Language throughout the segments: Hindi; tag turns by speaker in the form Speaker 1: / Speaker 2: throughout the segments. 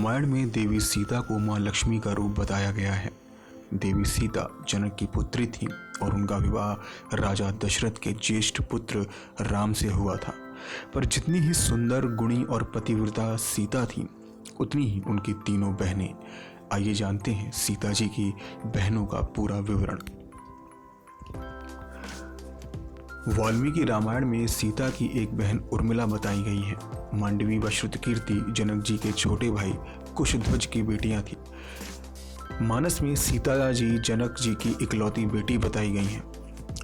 Speaker 1: रामायण में देवी सीता को मां लक्ष्मी का रूप बताया गया है। देवी सीता जनक की पुत्री थी और उनका विवाह राजा दशरथ के ज्येष्ठ पुत्र राम से हुआ था। पर जितनी ही सुंदर, गुणी और पतिव्रता सीता थी, उतनी ही उनकी तीनों बहनें। आइए जानते हैं सीता जी की बहनों का पूरा विवरण। वाल्मीकि रामायण में सीता की एक बहन उर्मिला बताई गई है। मांडवी व श्रुतकीर्ति जनक जी के छोटे भाई कुशध्वज की बेटियां थीं। मानस में सीता जी जनक जी की इकलौती बेटी बताई गई हैं।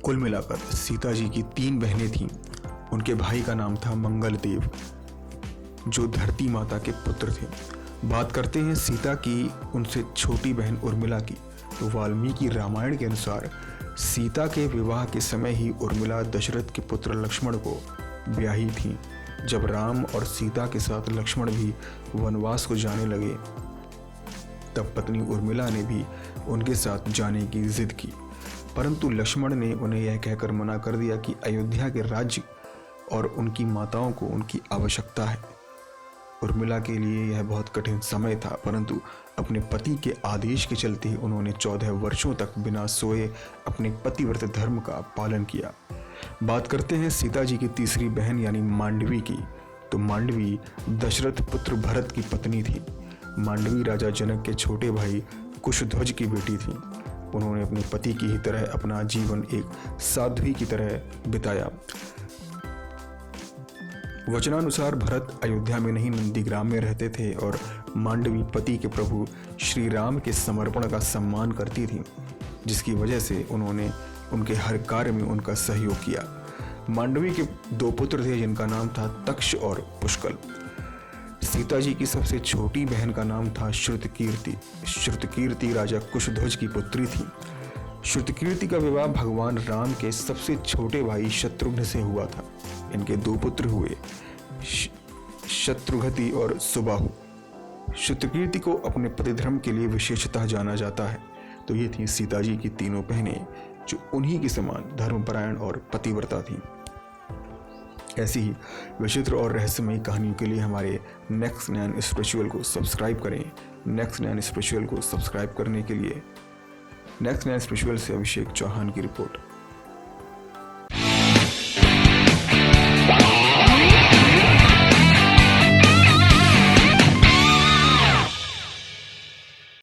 Speaker 1: कुल मिलाकर सीता जी की 3 बहनें थीं। उनके भाई का नाम था मंगलदेव, जो धरती माता के पुत्र थे। बात करते हैं सीता की उनसे छोटी बहन उर्मिला की, तो वाल्मीकि रामायण के अनुसार सीता के विवाह के समय ही उर्मिला दशरथ के पुत्र लक्ष्मण को ब्याही थी। जब राम और सीता के साथ लक्ष्मण भी वनवास को जाने लगे, तब पत्नी उर्मिला ने भी उनके साथ जाने की जिद की, परंतु लक्ष्मण ने उन्हें यह कहकर मना कर दिया कि अयोध्या के राज्य और उनकी माताओं को उनकी आवश्यकता है। उर्मिला के लिए यह बहुत कठिन समय था, परंतु अपने पति के आदेश के चलते उन्होंने 14 वर्षों तक बिना सोए अपने पतिव्रत धर्म का पालन किया। बात करते हैं सीता जी की तीसरी बहन यानी मांडवी की, तो मांडवी दशरथ पुत्र भरत की पत्नी थी। मांडवी राजा जनक के छोटे भाई कुशध्वज की बेटी थी। उन्होंने अपने पति की ही तरह अपना जीवन एक साध्वी की तरह बिताया। वचनानुसार भरत अयोध्या में नहीं नंदीग्राम में रहते थे और मांडवी पति के प्रभु श्री राम के समर्पण का सम्मान करती थी, जिसकी वजह से उन्होंने उनके हर कार्य में उनका सहयोग किया। मांडवी के 2 पुत्र थे, जिनका नाम था तक्ष और पुष्कल। सीता जी की सबसे छोटी बहन का नाम था श्रुतकीर्ति। श्रुतकीर्ति राजा कुशध्वज की पुत्री थी। श्रुतकीर्ति का विवाह भगवान राम के सबसे छोटे भाई शत्रुघ्न से हुआ था। इनके 2 पुत्र हुए, शत्रुघ्ति और सुबाहु। श्रुतकीर्ति को अपने पतिधर्म के लिए विशेषतः जाना जाता है। तो ये थी सीता जी की तीनों बहनें, जो उन्हीं के समान धर्मपरायण और पतिव्रता थीं। ऐसी ही विचित्र और रहस्यमयी कहानियों के लिए हमारे नेक्स्ट 9 स्पिरिचुअल को सब्सक्राइब करें। नेक्स्ट 9 स्पिरिचुअल को सब्सक्राइब करने के लिए नेक्स्ट 9 स्पिरिचुअल से अभिषेक चौहान की रिपोर्ट।